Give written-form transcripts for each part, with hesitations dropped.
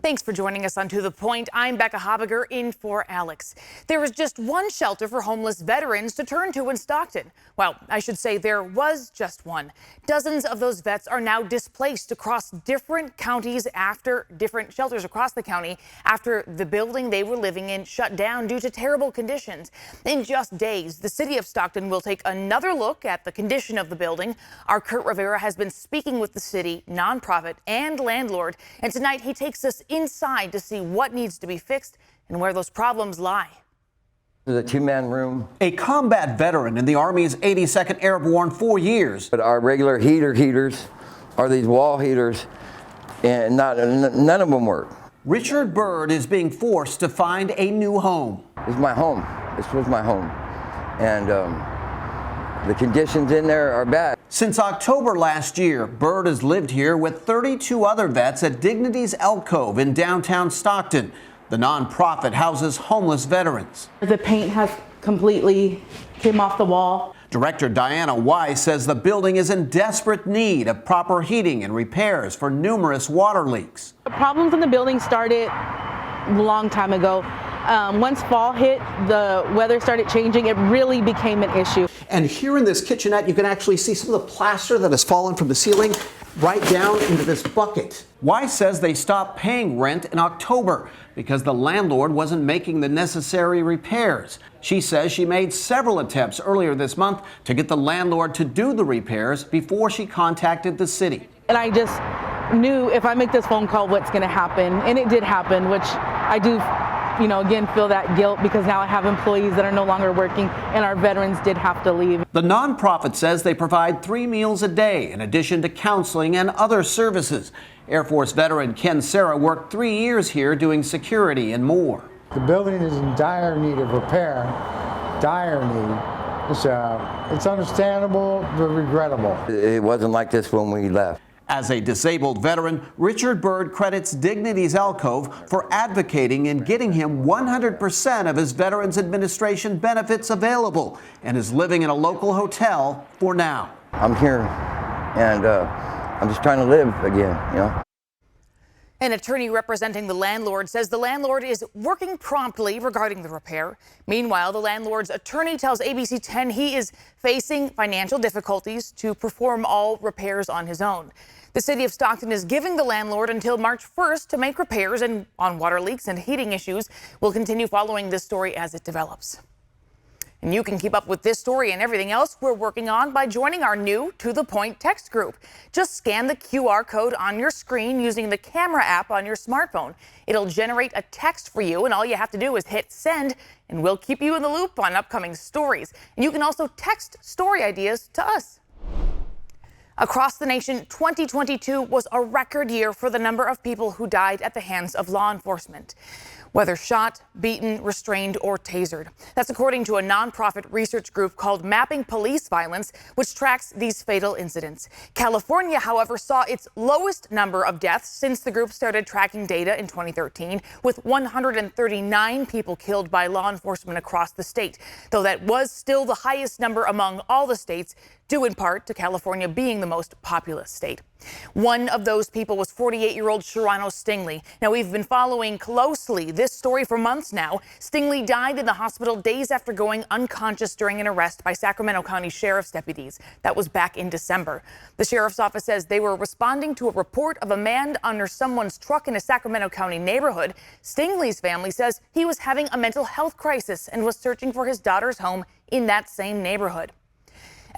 Thanks for joining us on To The Point. I'm Becca Habiger in for Alex. There is just one shelter for homeless veterans to turn to in Stockton. Well, I should say there was just one. Dozens of those vets are now displaced across different counties after different shelters across the county after the building they were living in shut down due to terrible conditions. In just days, the city of Stockton will take another look at the condition of the building. Our Kurt Rivera has been speaking with the city, nonprofit, and landlord, and tonight he takes us inside to see what needs to be fixed and where those problems lie. There's a two-man room. A combat veteran in the Army's 82nd Airborne 4 years. But our regular heaters are these wall heaters, and none of them work. Richard Bird is being forced to find a new home. This is my home. This was my home. And the conditions in there are bad. Since October last year, Bird has lived here with 32 other vets at Dignity's Elk Cove in downtown Stockton. The nonprofit houses homeless veterans. The paint has completely came off the wall. Director Diana Weiss says the building is in desperate need of proper heating and repairs for numerous water leaks. The problems in the building started a long time ago. Once fall hit, the weather started changing. It really became an issue. And here in this kitchenette, you can actually see some of the plaster that has fallen from the ceiling right down into this bucket. Weiss says they stopped paying rent in October because the landlord wasn't making the necessary repairs. She says she made several attempts earlier this month to get the landlord to do the repairs before she contacted the city. And I just knew if I make this phone call, what's going to happen. And it did happen, which I do, again, feel that guilt because now I have employees that are no longer working and our veterans did have to leave. The nonprofit says they provide 3 meals a day in addition to counseling and other services. Air Force veteran Ken Serra worked 3 years here doing security and more. The building is in dire need of repair, dire need. It's understandable but regrettable. It wasn't like this when we left. As a disabled veteran, Richard Bird credits Dignity's Elk Cove for advocating and getting him 100% of his Veterans Administration benefits available and is living in a local hotel for now. I'm here and I'm just trying to live again, An attorney representing the landlord says the landlord is working promptly regarding the repair. Meanwhile, the landlord's attorney tells ABC 10 he is facing financial difficulties to perform all repairs on his own. The city of Stockton is giving the landlord until March 1st to make repairs on water leaks and heating issues. We'll continue following this story as it develops. And you can keep up with this story and everything else we're working on by joining our new To The Point text group. Just scan the QR code on your screen using the camera app on your smartphone. It'll generate a text for you, and all you have to do is hit send, and we'll keep you in the loop on upcoming stories. And you can also text story ideas to us. Across the nation, 2022 was a record year for the number of people who died at the hands of law enforcement, whether shot, beaten, restrained, or tasered. That's according to a nonprofit research group called Mapping Police Violence, which tracks these fatal incidents. California, however, saw its lowest number of deaths since the group started tracking data in 2013, with 139 people killed by law enforcement across the state, though that was still the highest number among all the states, due in part to California being the most populous state. One of those people was 48-year-old Stingley. Now, we've been following closely this story for months now. Stingley died in the hospital days after going unconscious during an arrest by Sacramento County Sheriff's deputies. That was back in December. The sheriff's office says they were responding to a report of a man under someone's truck in a Sacramento County neighborhood. Stingley's family says he was having a mental health crisis and was searching for his daughter's home in that same neighborhood.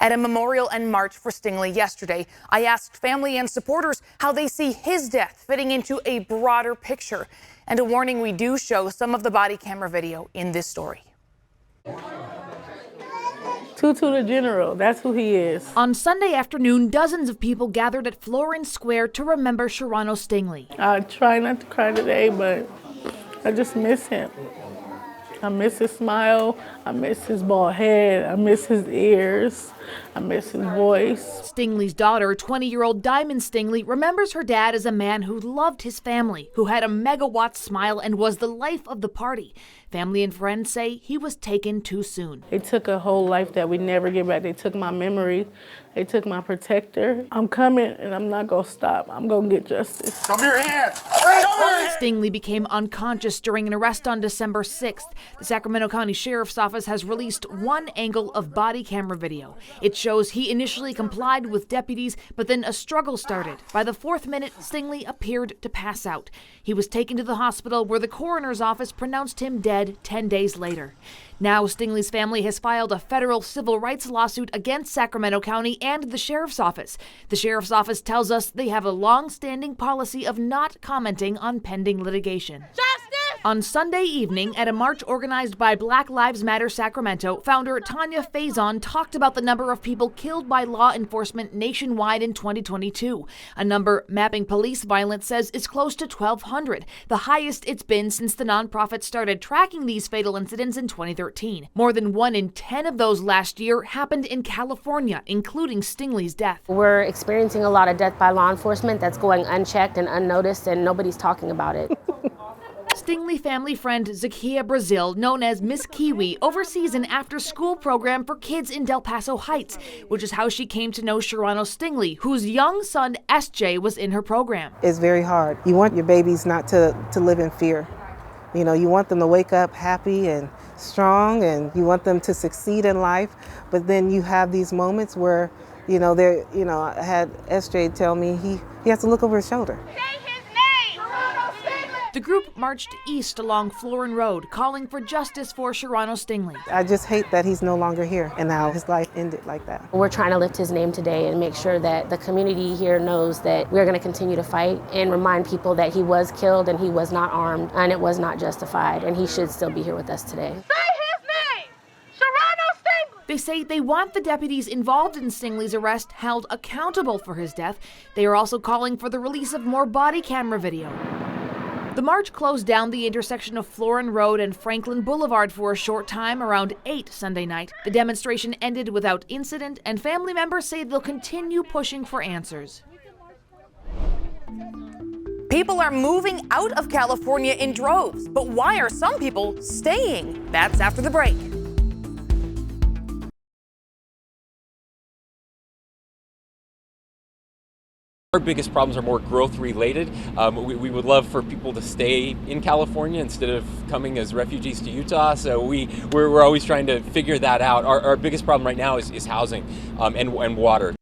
At a memorial and march for Stingley yesterday, I asked family and supporters how they see his death fitting into a broader picture. And a warning, we do show some of the body camera video in this story. Tutu the General, that's who he is. On Sunday afternoon, dozens of people gathered at Florence Square to remember Stingley. I try not to cry today, but I just miss him. I miss his smile, I miss his bald head, I miss his ears, I miss his voice. Stingley's daughter, 20-year-old Diamond Stingley, remembers her dad as a man who loved his family, who had a megawatt smile and was the life of the party. Family and friends say he was taken too soon. They took a whole life that we never get back. They took my memory, They took my protector. I'm coming and I'm not gonna stop. I'm gonna get justice. Come your hand. Stingley became unconscious during an arrest on December 6th. The Sacramento County Sheriff's Office has released one angle of body camera video. It shows he initially complied with deputies, but then a struggle started. By the 4th minute, Stingley appeared to pass out. He was taken to the hospital where the coroner's office pronounced him dead 10 days later. Now, Stingley's family has filed a federal civil rights lawsuit against Sacramento County and the Sheriff's Office. The Sheriff's Office tells us they have a long-standing policy of not commenting on pending litigation. Justice! On Sunday evening, at a march organized by Black Lives Matter Sacramento, founder Tanya Faison talked about the number of people killed by law enforcement nationwide in 2022. A number Mapping Police Violence says is close to 1,200, the highest it's been since the nonprofit started tracking these fatal incidents in 2013. More than 1 in 10 of those last year happened in California, including Stingley's death. We're experiencing a lot of death by law enforcement that's going unchecked and unnoticed, and nobody's talking about it. Stingley family friend Zakia Brazil, known as Miss Kiwi, oversees an after-school program for kids in Del Paso Heights, which is how she came to know Sharano Stingley, whose young son SJ was in her program. It's very hard. You want your babies not to live in fear. You know, you want them to wake up happy and strong, and you want them to succeed in life. But then you have these moments where, I had SJ tell me he has to look over his shoulder. The group marched east along Florin Road, calling for justice for Sharano Stingley. I just hate that he's no longer here and how his life ended like that. We're trying to lift his name today and make sure that the community here knows that we're going to continue to fight and remind people that he was killed and he was not armed and it was not justified, and he should still be here with us today. They say they want the deputies involved in Stingley's arrest held accountable for his death. They are also calling for the release of more body camera video. The march closed down the intersection of Florin Road and Franklin Boulevard for a short time around 8 Sunday night. The demonstration ended without incident, and family members say they'll continue pushing for answers. People are moving out of California in droves, but why are some people staying? That's after the break. Our biggest problems are more growth related. We would love for people to stay in California instead of coming as refugees to Utah. So we're always trying to figure that out. Our biggest problem right now is housing and water.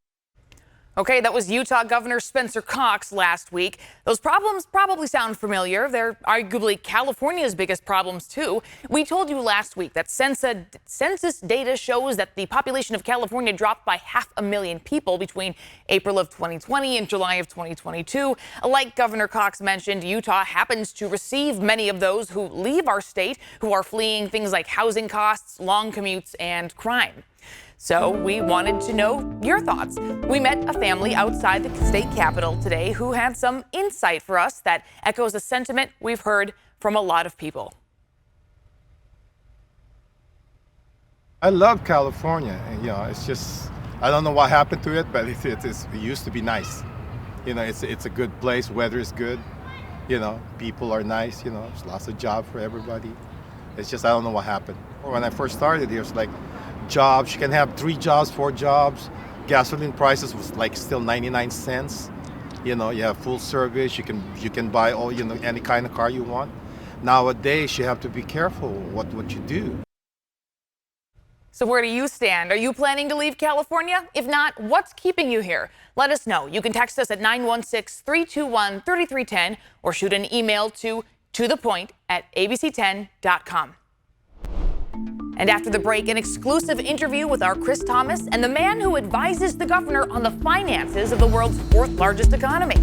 Okay, that was Utah Governor Spencer Cox last week. Those problems probably sound familiar. They're arguably California's biggest problems, too. We told you last week that census data shows that the population of California dropped by 500,000 people between April of 2020 and July of 2022. Like Governor Cox mentioned, Utah happens to receive many of those who leave our state, who are fleeing things like housing costs, long commutes, and crime. So we wanted to know your thoughts. We met a family outside the state capitol today who had some insight for us that echoes a sentiment we've heard from a lot of people. I love California. It's just, I don't know what happened to it, but it used to be nice. It's a good place. Weather is good. People are nice. There's lots of jobs for everybody. It's just, I don't know what happened. When I first started here, it was like, jobs, you can have 3 jobs, 4 jobs. Gasoline prices was like still 99 cents. You have full service, you can buy all, any kind of car you want. Nowadays, you have to be careful what you do. So where do you stand? Are you planning to leave California? If not, what's keeping you here? Let us know. You can text us at 916-321-3310 or shoot an email to thepoint@abc10.com. And after the break, an exclusive interview with our Chris Thomas and the man who advises the governor on the finances of the world's 4th largest economy.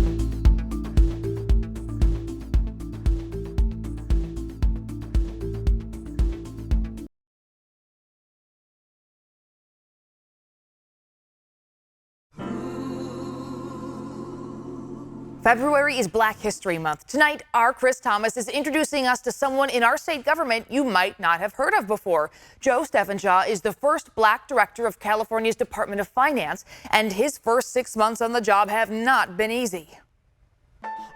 February is Black History Month. Tonight, our Chris Thomas is introducing us to someone in our state government you might not have heard of before. Joe Steffenshaw is the first Black director of California's Department of Finance, and his first 6 months on the job have not been easy.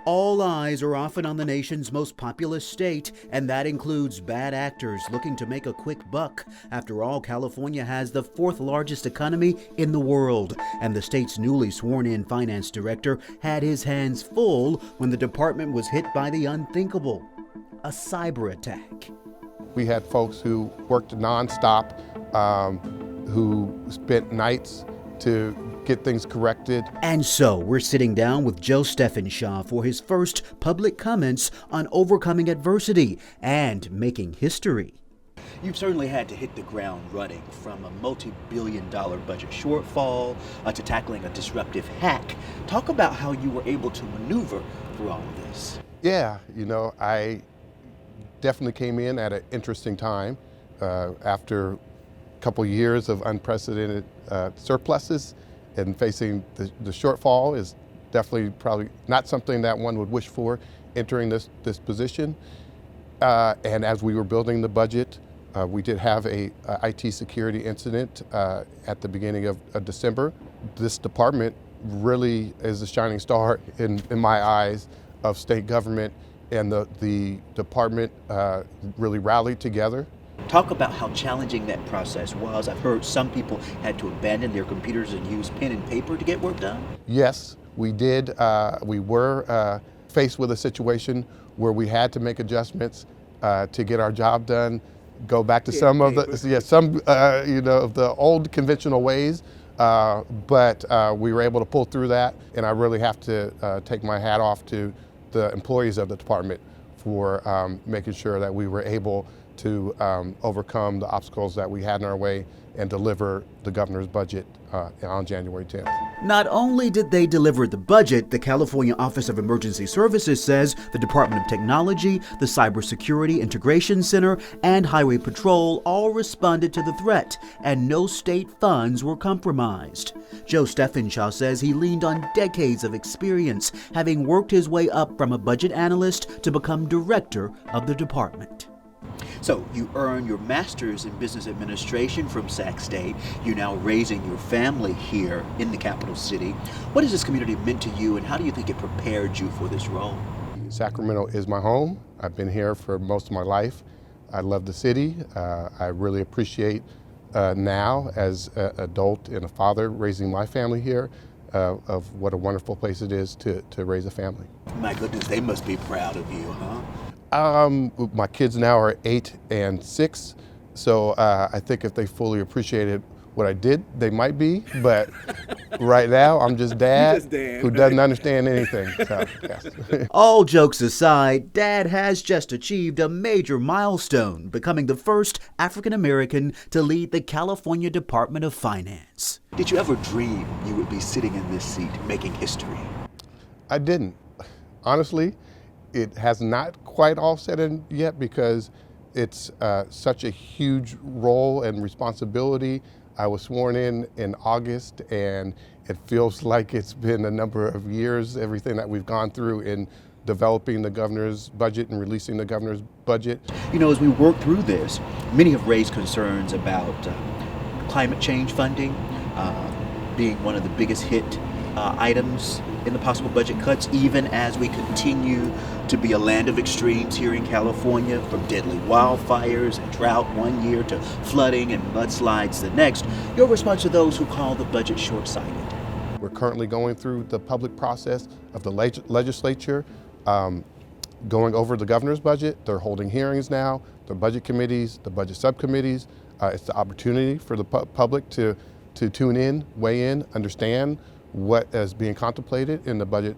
All eyes are often on the nation's most populous state, and that includes bad actors looking to make a quick buck. After all, California has the 4th largest economy in the world, and the state's newly sworn-in finance director had his hands full when the department was hit by the unthinkable, a cyber attack. We had folks who worked nonstop, who spent nights to get things corrected. And so we're sitting down with Joe Steffenshaw for his first public comments on overcoming adversity and making history. You've certainly had to hit the ground running, from a multi-billion-dollar budget shortfall to tackling a disruptive hack. Talk about how you were able to maneuver through all of this. Yeah, I definitely came in at an interesting time after a couple years of unprecedented surpluses, and facing the shortfall is definitely probably not something that one would wish for entering this position. And as we were building the budget, we did have a IT security incident at the beginning of December. This department really is a shining star in my eyes of state government, and the department really rallied together. Talk about how challenging that process was. I've heard some people had to abandon their computers and use pen and paper to get work done. Yes, we did. We were faced with a situation where we had to make adjustments to get our job done, go back to some of the old conventional ways, but we were able to pull through that, and I really have to take my hat off to the employees of the department for making sure that we were able to overcome the obstacles that we had in our way and deliver the governor's budget on January 10th. Not only did they deliver the budget, the California Office of Emergency Services says the Department of Technology, the Cybersecurity Integration Center, and Highway Patrol all responded to the threat, and no state funds were compromised. Joe Steffenshaw says he leaned on decades of experience, having worked his way up from a budget analyst to become director of the department. So you earn your master's in business administration from Sac State. You're now raising your family here in the capital city. What has this community meant to you, and how do you think it prepared you for this role? Sacramento is my home. I've been here for most of my life. I love the city. I really appreciate now, as an adult and a father, raising my family here, of what a wonderful place it is to raise a family. My goodness, they must be proud of you, huh? My kids now are 8 and 6, so I think if they fully appreciated what I did, they might be, but right now I'm just dad who doesn't understand anything. So, yes. All jokes aside, Dad has just achieved a major milestone, becoming the first African American to lead the California Department of Finance. Did you ever dream you would be sitting in this seat making history? I didn't. Honestly, it has not quite all set in yet because it's such a huge role and responsibility. I was sworn in August, and it feels like it's been a number of years, everything that we've gone through in developing the governor's budget and releasing the governor's budget. You know, as we work through this, many have raised concerns about climate change funding being one of the biggest hit items in the possible budget cuts, even as we continue to be a land of extremes here in California, from deadly wildfires and drought one year to flooding and mudslides the next. Your response to those who call the budget short-sighted? We're currently going through the public process of the legislature, going over the governor's budget. They're holding hearings now, the budget committees, the budget subcommittees. It's the opportunity for the public to tune in, weigh in, understand what is being contemplated in the budget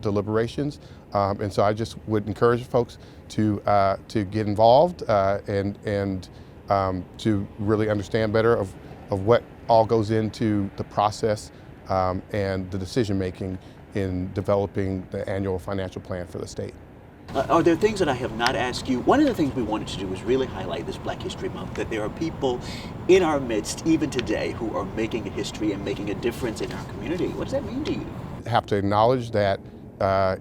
deliberations, and so I just would encourage folks to get involved and to really understand better of what all goes into the process and the decision making in developing the annual financial plan for the state. Are there things that I have not asked you? One of the things we wanted to do was really highlight this Black History Month, that there are people in our midst, even today, who are making a history and making a difference in our community. What does that mean to you? Have to acknowledge that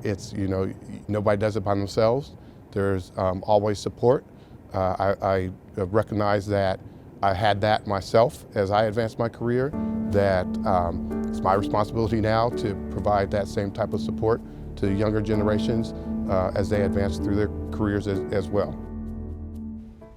it's, nobody does it by themselves. There's always support. I recognize that I had that myself as I advanced my career, that it's my responsibility now to provide that same type of support to younger generations as they advance through their careers as well.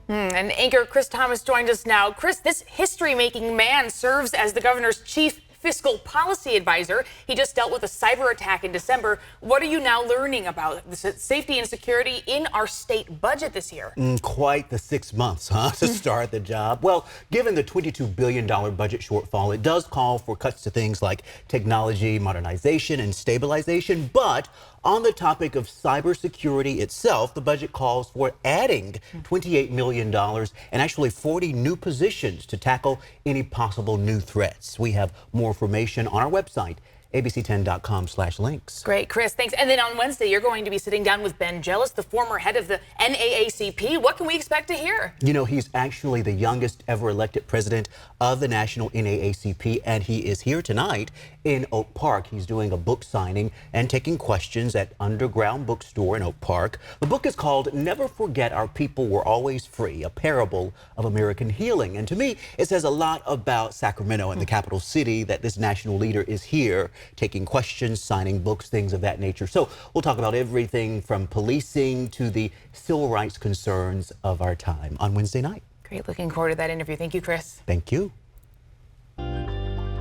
And anchor Chris Thomas joined us now. Chris, this history-making man serves as the governor's chief fiscal policy advisor. He just dealt with a cyber attack in December. What are you now learning about the safety and security in our state budget this year? Quite the 6 months, to start the job. Well, given the $22 billion budget shortfall, it does call for cuts to things like technology, modernization, and stabilization. But on the topic of cybersecurity itself, the budget calls for adding $28 million and actually 40 new positions to tackle any possible new threats. We have more information on our website, abc10.com/links. Great, Chris, thanks. And then on Wednesday, you're going to be sitting down with Ben Jealous, the former head of the NAACP. What can we expect to hear? You know, he's actually the youngest ever elected president of the national NAACP, and he is here tonight in Oak Park. He's doing a book signing and taking questions at Underground Bookstore in Oak Park. The book is called Never Forget Our People Were Always Free, a parable of American healing. And to me, it says a lot about Sacramento and the capital city that this national leader is here taking questions, signing books, things of that nature. So we'll talk about everything from policing to the civil rights concerns of our time on Wednesday night. Great, looking forward to that interview. Thank you, Chris. Thank you.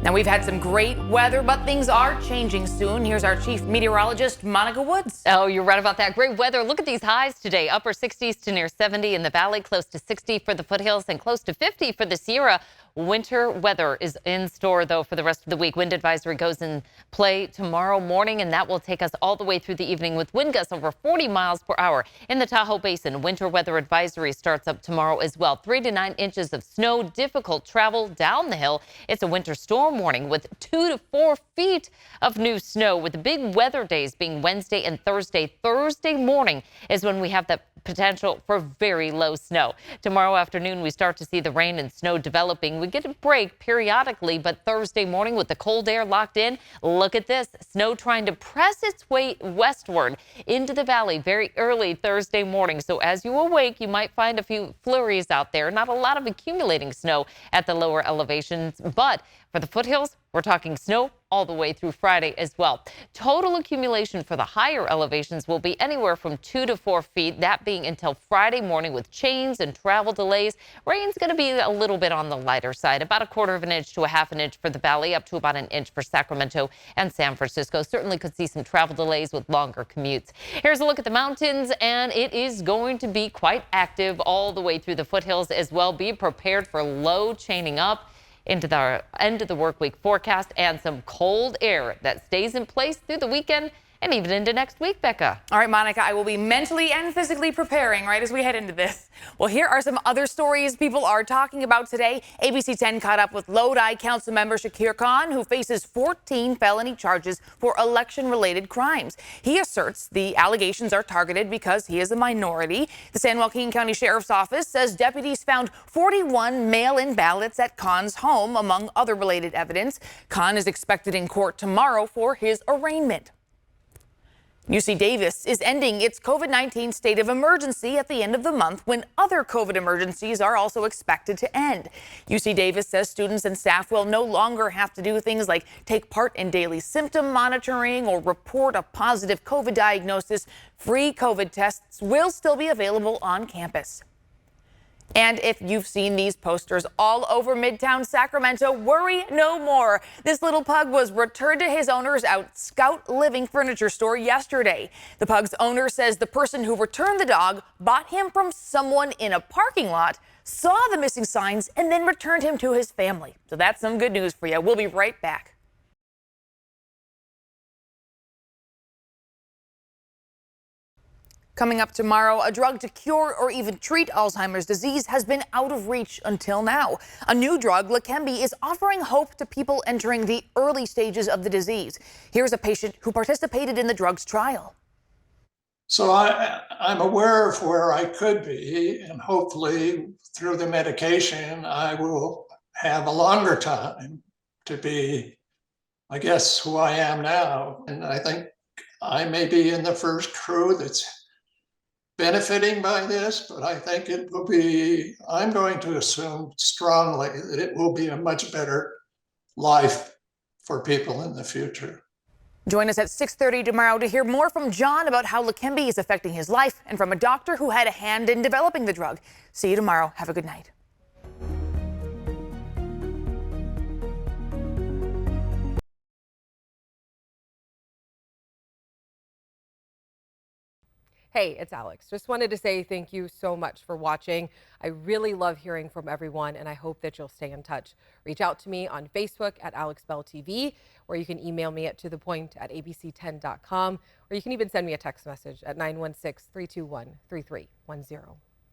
Now, we've had some great weather, but things are changing soon. Here's our chief meteorologist, Monica Woods. Oh, you're right about that. Great weather. Look at these highs today. Upper 60s to near 70 in the valley, close to 60 for the foothills, and close to 50 for the Sierra. Winter weather is in store, though, for the rest of the week. Wind advisory goes in play tomorrow morning, and that will take us all the way through the evening with wind gusts over 40 miles per hour. In the Tahoe Basin, winter weather advisory starts up tomorrow as well. 3 to 9 inches of snow, difficult travel down the hill. It's a winter storm warning with 2 to 4 feet of new snow, with the big weather days being Wednesday and Thursday. Thursday morning is when we have that potential for very low snow. Tomorrow afternoon, we start to see the rain and snow developing. We get a break periodically, but Thursday morning with the cold air locked in, look at this. Snow trying to press its way westward into the valley very early Thursday morning. So as you awake, you might find a few flurries out there. Not a lot of accumulating snow at the lower elevations, but for the foothills, we're talking snow all the way through Friday as well. Total accumulation for the higher elevations will be anywhere from 2 to 4 feet, that being until Friday morning with chains and travel delays. Rain's going to be a little bit on the lighter side, about 1/4 of an inch to 1/2 an inch for the valley, up to about 1 inch for Sacramento and San Francisco. Certainly could see some travel delays with longer commutes. Here's a look at the mountains, and it is going to be quite active all the way through the foothills as well. Be prepared for low chaining up into the end of the work week forecast and some cold air that stays in place through the weekend and even into next week, Becca. All right, Monica, I will be mentally and physically preparing right as we head into this. Well, here are some other stories people are talking about today. ABC 10 caught up with Lodi Council member Shakir Khan, who faces 14 felony charges for election-related crimes. He asserts the allegations are targeted because he is a minority. The San Joaquin County Sheriff's Office says deputies found 41 mail-in ballots at Khan's home, among other related evidence. Khan is expected in court tomorrow for his arraignment. UC Davis is ending its COVID-19 state of emergency at the end of the month, when other COVID emergencies are also expected to end. UC Davis says students and staff will no longer have to do things like take part in daily symptom monitoring or report a positive COVID diagnosis. Free COVID tests will still be available on campus. And if you've seen these posters all over Midtown Sacramento, worry no more. This little pug was returned to his owners at Scout Living Furniture Store yesterday. The pug's owner says the person who returned the dog bought him from someone in a parking lot, saw the missing signs, and then returned him to his family. So that's some good news for you. We'll be right back. Coming up tomorrow, a drug to cure or even treat Alzheimer's disease has been out of reach until now. A new drug, Leqembi, is offering hope to people entering the early stages of the disease. Here's a patient who participated in the drug's trial. So I'm aware of where I could be, and hopefully through the medication, I will have a longer time to be, I guess, who I am now. And I think I may be in the first crew that's benefiting by this, but I think it will be, I'm going to assume strongly that it will be a much better life for people in the future. Join us at 6:30 tomorrow to hear more from John about how Leqembi is affecting his life and from a doctor who had a hand in developing the drug. See you tomorrow. Have a good night. Hey, it's Alex. Just wanted to say thank you so much for watching. I really love hearing from everyone, and I hope that you'll stay in touch. Reach out to me on Facebook at AlexBellTV, or you can email me at tothepoint@abc10.com, or you can even send me a text message at 916-321-3310.